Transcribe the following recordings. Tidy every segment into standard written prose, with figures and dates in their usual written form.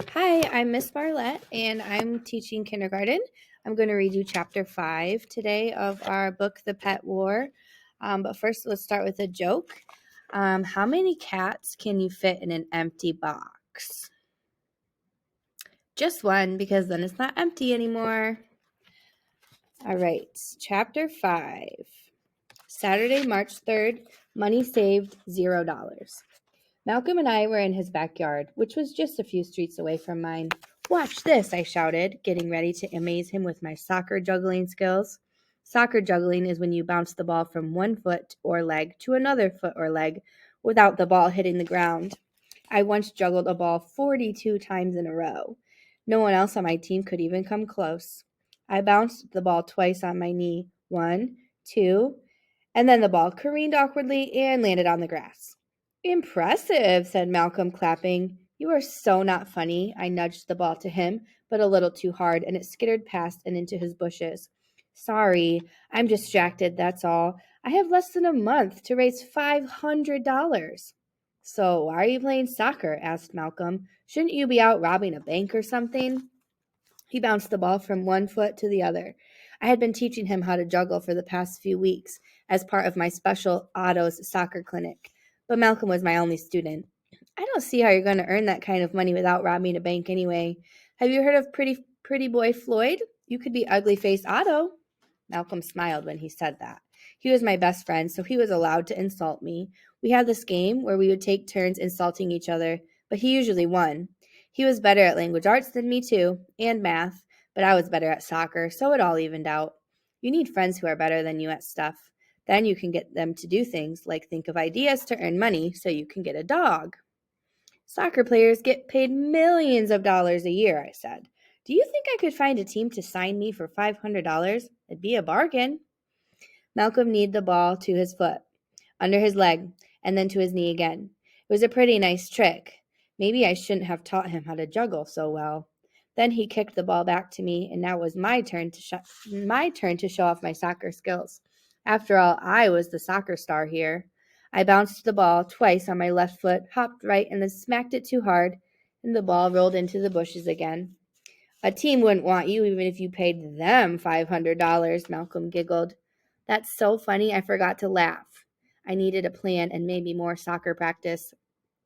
Hi, I'm Miss Barlett, and I'm teaching kindergarten. I'm going to read you chapter 5 today of our book, The Pet War. But first, let's start with a joke. How many cats can you fit in an empty box? Just one, because then it's not empty anymore. All right, chapter 5. Saturday, March 3rd, money saved $0. Malcolm and I were in his backyard, which was just a few streets away from mine. "Watch this," I shouted, getting ready to amaze him with my soccer juggling skills. Soccer juggling is when you bounce the ball from one foot or leg to another foot or leg without the ball hitting the ground. I once juggled a ball 42 times in a row. No one else on my team could even come close. I bounced the ball twice on my knee. One, two, and then the ball careened awkwardly and landed on the grass. "Impressive," said Malcolm, clapping. "You are so not funny." I nudged the ball to him, but a little too hard, and it skittered past and into his bushes. "Sorry, I'm distracted, that's all. I have less than a month to raise $500. "So why are you playing soccer?" asked Malcolm. "Shouldn't you be out robbing a bank or something?" He bounced the ball from one foot to the other. I had been teaching him how to juggle for the past few weeks as part of my special Otto's soccer clinic, but Malcolm was my only student. "I don't see how you're going to earn that kind of money without robbing a bank anyway. Have you heard of Pretty Boy Floyd? You could be ugly face Otto." Malcolm smiled when he said that. He was my best friend, so he was allowed to insult me. We had this game where we would take turns insulting each other, but he usually won. He was better at language arts than me too, and math, but I was better at soccer, so it all evened out. You need friends who are better than you at stuff. Then you can get them to do things like think of ideas to earn money so you can get a dog. "Soccer players get paid millions of dollars a year," I said. "Do you think I could find a team to sign me for $500? It'd be a bargain." Malcolm kneed the ball to his foot, under his leg, and then to his knee again. It was a pretty nice trick. Maybe I shouldn't have taught him how to juggle so well. Then he kicked the ball back to me, and now it was my turn to show off my soccer skills. After all, I was the soccer star here. I bounced the ball twice on my left foot, hopped right, and then smacked it too hard, and the ball rolled into the bushes again. "A team wouldn't want you even if you paid them $500, Malcolm giggled. "That's so funny, I forgot to laugh. I needed a plan and maybe more soccer practice.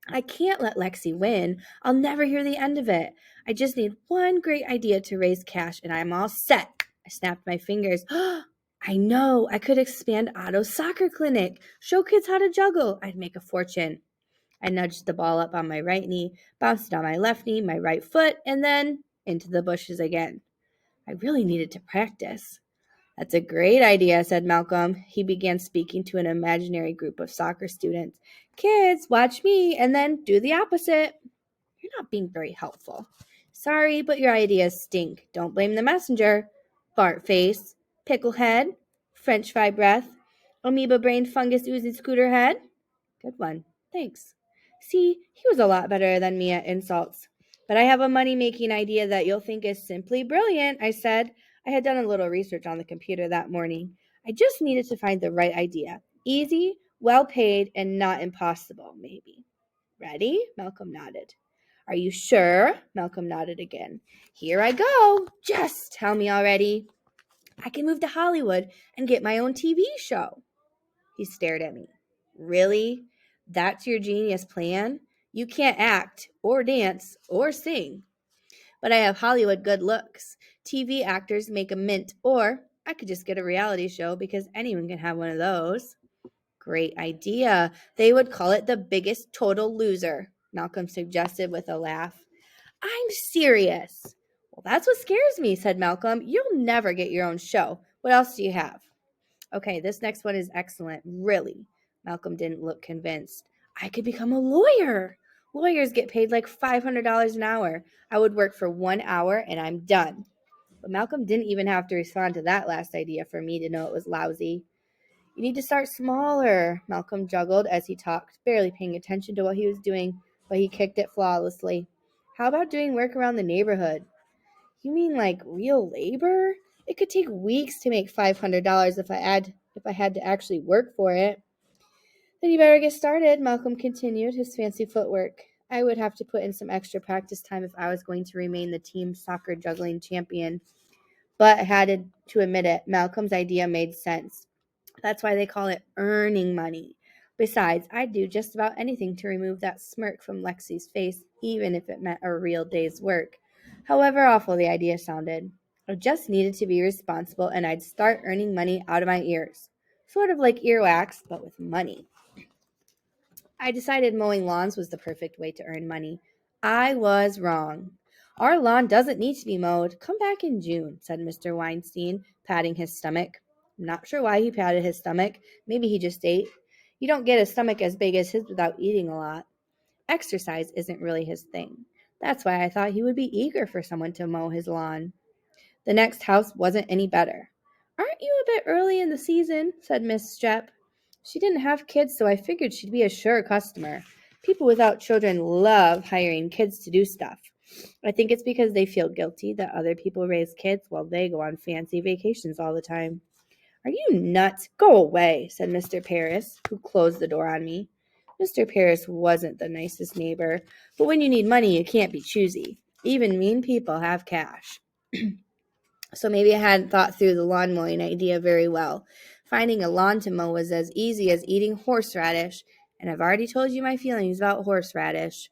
I can't let Lexi win. I'll never hear the end of it. I just need one great idea to raise cash and I'm all set." I snapped my fingers. "I know. I could expand Otto's soccer clinic. Show kids how to juggle. I'd make a fortune." I nudged the ball up on my right knee, bounced it on my left knee, my right foot, and then into the bushes again. I really needed to practice. "That's a great idea," said Malcolm. He began speaking to an imaginary group of soccer students. "Kids, watch me, and then do the opposite." "You're not being very helpful." "Sorry, but your ideas stink. Don't blame the messenger." "Fart face," "pickle head," "French fry breath," "amoeba brain fungus oozing scooter head." Good one. Thanks. See, he was a lot better than me at insults. "But I have a money-making idea that you'll think is simply brilliant," I said. I had done a little research on the computer that morning. I just needed to find the right idea. Easy, well-paid, and not impossible, maybe. "Ready?" Malcolm nodded. "Are you sure?" Malcolm nodded again. "Here I go. Just tell me already. I can move to Hollywood and get my own TV show." He stared at me. "Really? That's your genius plan? You can't act, or dance, or sing." "But I have Hollywood good looks. TV actors make a mint, or I could just get a reality show because anyone can have one of those." "Great idea. They would call it The Biggest Total Loser," Malcolm suggested with a laugh. "I'm serious." "Well, that's what scares me," said Malcolm. "You'll never get your own show. What else do you have?" "Okay, this next one is excellent. Really." Malcolm didn't look convinced. "I could become a lawyer. Lawyers get paid like $500 an hour. I would work for 1 hour and I'm done." But Malcolm didn't even have to respond to that last idea for me to know it was lousy. "You need to start smaller," Malcolm juggled as he talked, barely paying attention to what he was doing, but he kicked it flawlessly. "How about doing work around the neighborhood?" "You mean like real labor? It could take weeks to make $500 if I had to actually work for it." "Then you better get started," Malcolm continued, his fancy footwork I would have to put in some extra practice time if I was going to remain the team soccer juggling champion. But I had to admit it, Malcolm's idea made sense. That's why they call it earning money. Besides, I'd do just about anything to remove that smirk from Lexi's face, even if it meant a real day's work. However awful the idea sounded, I just needed to be responsible and I'd start earning money out of my ears. Sort of like earwax, but with money. I decided mowing lawns was the perfect way to earn money. I was wrong. Our lawn doesn't need to be mowed. Come back in June, said Mr. Weinstein, patting his stomach. I'm not sure why he patted his stomach. Maybe he just ate. You don't get a stomach as big as his without eating a lot. Exercise isn't really his thing. That's why I thought he would be eager for someone to mow his lawn. The next house wasn't any better. Aren't you a bit early in the season? Said Miss Strepp. She didn't have kids, so I figured she'd be a sure customer. People without children love hiring kids to do stuff. I think it's because they feel guilty that other people raise kids while they go on fancy vacations all the time. Are you nuts? Go away, said Mr. Parris, who closed the door on me. Mr. Parris wasn't the nicest neighbor, but when you need money, you can't be choosy. Even mean people have cash. So maybe I hadn't thought through the lawn mowing idea very well. Finding a lawn to mow was as easy as eating horseradish, and I've already told you my feelings about horseradish.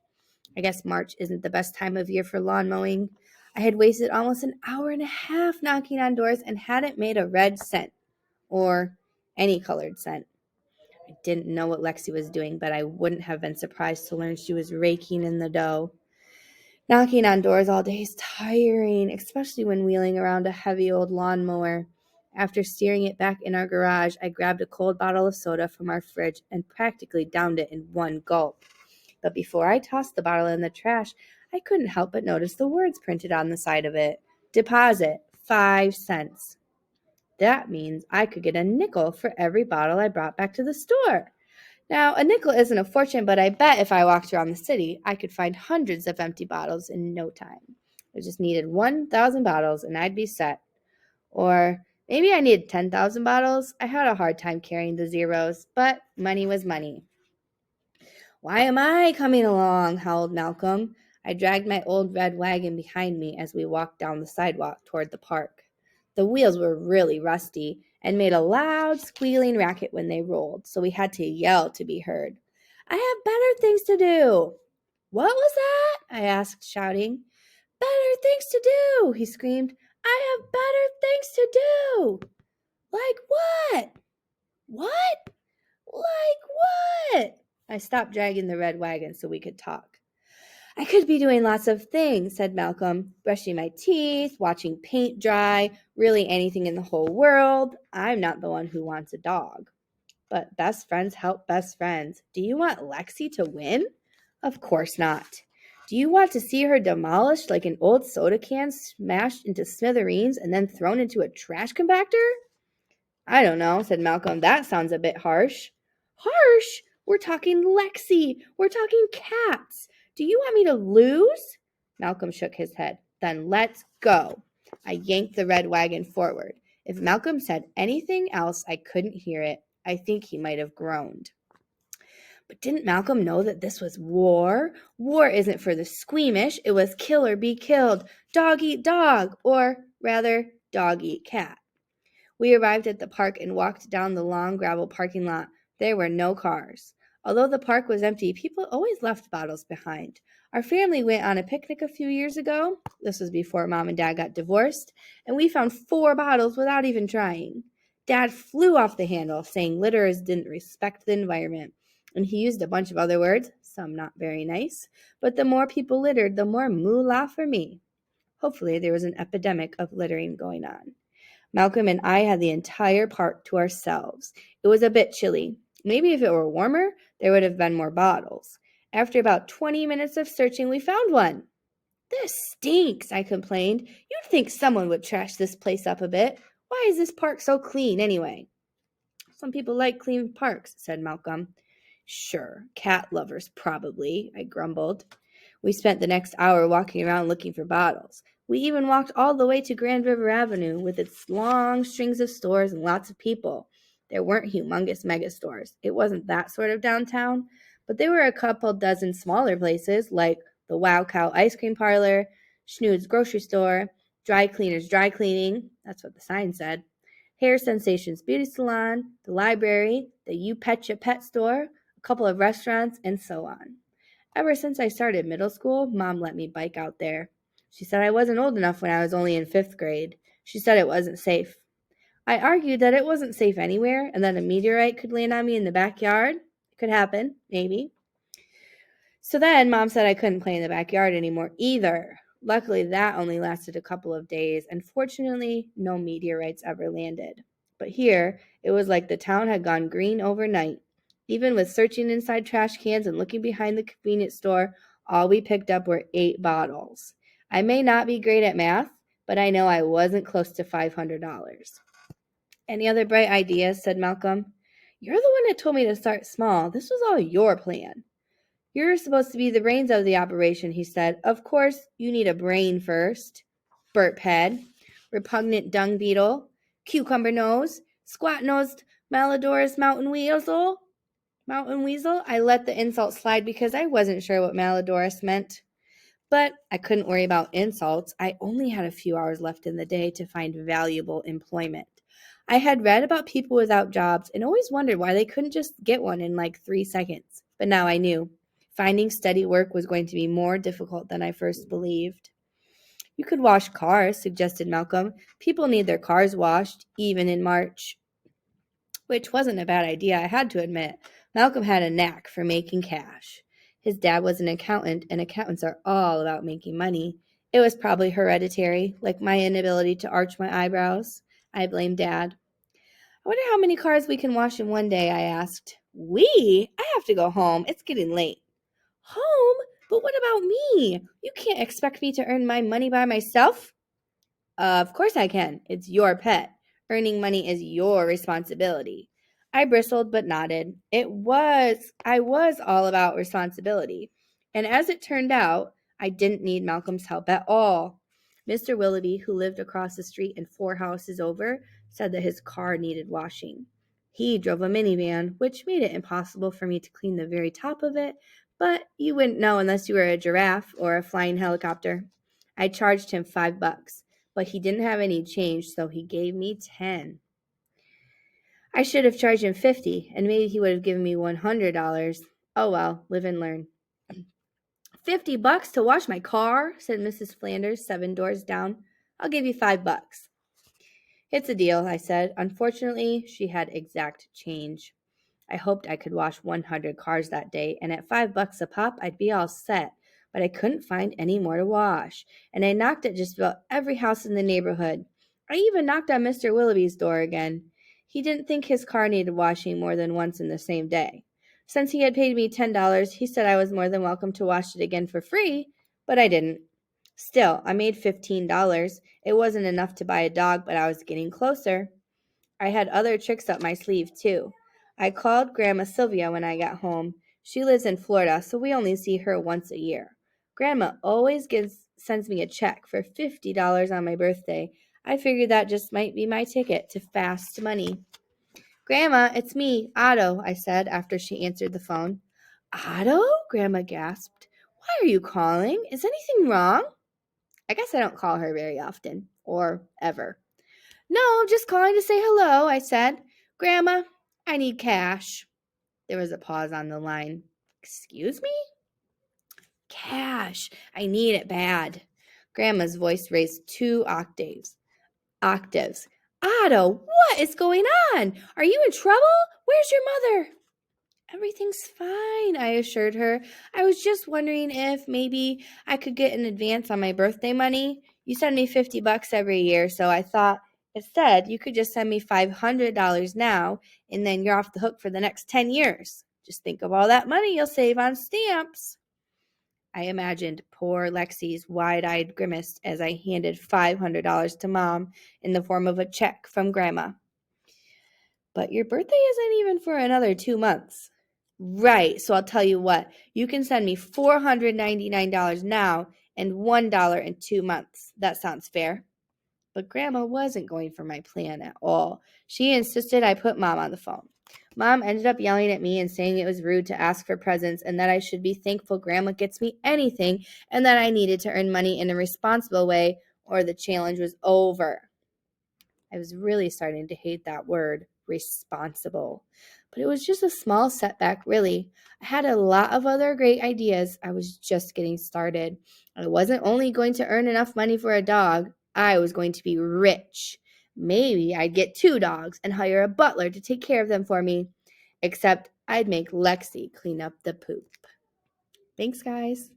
I guess March isn't the best time of year for lawn mowing. I had wasted almost an hour and a half knocking on doors and hadn't made a red cent, or any colored cent. I didn't know what Lexi was doing, but I wouldn't have been surprised to learn she was raking in the dough. Knocking on doors all day is tiring, especially when wheeling around a heavy old lawnmower. After steering it back in our garage, I grabbed a cold bottle of soda from our fridge and practically downed it in one gulp. But before I tossed the bottle in the trash, I couldn't help but notice the words printed on the side of it. Deposit, 5 cents. That means I could get a nickel for every bottle I brought back to the store. Now, a nickel isn't a fortune, but I bet if I walked around the city, I could find hundreds of empty bottles in no time. I just needed 1,000 bottles and I'd be set. Or maybe I needed 10,000 bottles. I had a hard time carrying the zeros, but money was money. Why am I coming along? Howled Malcolm. I dragged my old red wagon behind me as we walked down the sidewalk toward the park. The wheels were really rusty and made a loud squealing racket when they rolled, so we had to yell to be heard. I have better things to do. What was that? I asked, shouting. Better things to do, he screamed. I have better things to do. Like what? What? Like what? I stopped dragging the red wagon so we could talk. I could be doing lots of things, said Malcolm. Brushing my teeth, watching paint dry, really anything in the whole world. I'm not the one who wants a dog. But best friends help best friends. Do you want Lexi to win? Of course not. Do you want to see her demolished like an old soda can smashed into smithereens and then thrown into a trash compactor? I don't know, said Malcolm. That sounds a bit harsh. Harsh? We're talking Lexi. We're talking cats. Do you want me to lose? Malcolm shook his head. Then let's go. I yanked the red wagon forward. If Malcolm said anything else, I couldn't hear it. I think he might have groaned. But didn't Malcolm know that this was war? War isn't for the squeamish. It was kill or be killed. Dog eat dog. Or, rather, dog eat cat. We arrived at the park and walked down the long gravel parking lot. There were no cars. Although the park was empty, people always left bottles behind. Our family went on a picnic a few years ago. This was before Mom and Dad got divorced, and we found 4 bottles without even trying. Dad flew off the handle, saying litterers didn't respect the environment, and he used a bunch of other words, some not very nice, but the more people littered, the more moolah for me. Hopefully there was an epidemic of littering going on. Malcolm and I had the entire park to ourselves. It was a bit chilly. Maybe if it were warmer, there would have been more bottles. After about 20 minutes of searching, we found one. This stinks, I complained. You'd think someone would trash this place up a bit. Why is this park so clean anyway? Some people like clean parks, said Malcolm. Sure, cat lovers probably, I grumbled. We spent the next hour walking around looking for bottles. We even walked all the way to Grand River Avenue with its long strings of stores and lots of people. There weren't humongous mega stores. It wasn't that sort of downtown, but there were a couple dozen smaller places like the Wow Cow ice cream parlor, Schnood's grocery store, Dry Cleaners Dry Cleaning, that's what the sign said, Hair Sensations Beauty Salon, the library, the You Petcha Pet store, a couple of restaurants, and so on. Ever since I started middle school, Mom let me bike out there. She said I wasn't old enough when I was only in 5th grade. She said it wasn't safe. I argued that it wasn't safe anywhere and that a meteorite could land on me in the backyard. It could happen, maybe. So then Mom said I couldn't play in the backyard anymore either. Luckily, that only lasted a couple of days, and fortunately, no meteorites ever landed. But here, it was like the town had gone green overnight. Even with searching inside trash cans and looking behind the convenience store, all we picked up were 8 bottles. I may not be great at math, but I know I wasn't close to $500. Any other bright ideas? Said Malcolm. You're the one that told me to start small. This was all your plan. You're supposed to be the brains of the operation, he said. Of course, you need a brain first. Burp head, repugnant dung beetle, cucumber nose, squat-nosed Malodorus mountain weasel. I let the insult slide because I wasn't sure what Malodorus meant. But I couldn't worry about insults. I only had a few hours left in the day to find valuable employment. I had read about people without jobs and always wondered why they couldn't just get one in like 3 seconds. But now I knew. Finding steady work was going to be more difficult than I first believed. You could wash cars, suggested Malcolm. People need their cars washed, even in March. Which wasn't a bad idea, I had to admit. Malcolm had a knack for making cash. His dad was an accountant, and accountants are all about making money. It was probably hereditary, like my inability to arch my eyebrows. I blamed Dad. I wonder how many cars we can wash in one day, I asked. We? I have to go home. It's getting late. Home? But what about me? You can't expect me to earn my money by myself. Of course I can. It's your pet. Earning money is your responsibility. I bristled but nodded. I was all about responsibility. And as it turned out, I didn't need Malcolm's help at all. Mr. Willoughby, who lived across the street and 4 houses over, said that his car needed washing. He drove a minivan, which made it impossible for me to clean the very top of it, but you wouldn't know unless you were a giraffe or a flying helicopter. I charged him $5, but he didn't have any change, so he gave me 10. I should have charged him 50, and maybe he would have given me $100. Oh well, live and learn. $50 to wash my car, said Mrs. Flanders, 7 doors down. I'll give you $5. It's a deal, I said. Unfortunately, she had exact change. I hoped I could wash 100 cars that day, and at $5 a pop, I'd be all set. But I couldn't find any more to wash, and I knocked at just about every house in the neighborhood. I even knocked on Mr. Willoughby's door again. He didn't think his car needed washing more than once in the same day. Since he had paid me $10, he said I was more than welcome to wash it again for free, but I didn't. Still, I made $15. It wasn't enough to buy a dog, but I was getting closer. I had other tricks up my sleeve, too. I called Grandma Sylvia when I got home. She lives in Florida, so we only see her once a year. Grandma always sends me a check for $50 on my birthday. I figured that just might be my ticket to fast money. Grandma, it's me, Otto, I said after she answered the phone. Otto? Grandma gasped. Why are you calling? Is anything wrong? I guess I don't call her very often, or ever. No, just calling to say hello, I said. Grandma, I need cash. There was a pause on the line. Excuse me? Cash. I need it bad. Grandma's voice raised 2 octaves. Otto, what is going on? Are you in trouble? Where's your mother? Everything's fine, I assured her. I was just wondering if maybe I could get an advance on my birthday money. You send me $50 every year, so I thought instead you could just send me $500 now, and then you're off the hook for the next 10 years. Just think of all that money you'll save on stamps. I imagined poor Lexi's wide-eyed grimace as I handed $500 to Mom in the form of a check from Grandma. But your birthday isn't even for another 2 months. Right, so I'll tell you what. You can send me $499 now and $1 in 2 months. That sounds fair. But Grandma wasn't going for my plan at all. She insisted I put Mom on the phone. Mom ended up yelling at me and saying it was rude to ask for presents and that I should be thankful Grandma gets me anything and that I needed to earn money in a responsible way or the challenge was over. I was really starting to hate that word, responsible. But it was just a small setback, really. I had a lot of other great ideas. I was just getting started. I wasn't only going to earn enough money for a dog, I was going to be rich. Maybe I'd get 2 dogs and hire a butler to take care of them for me. Except I'd make Lexi clean up the poop. Thanks, guys.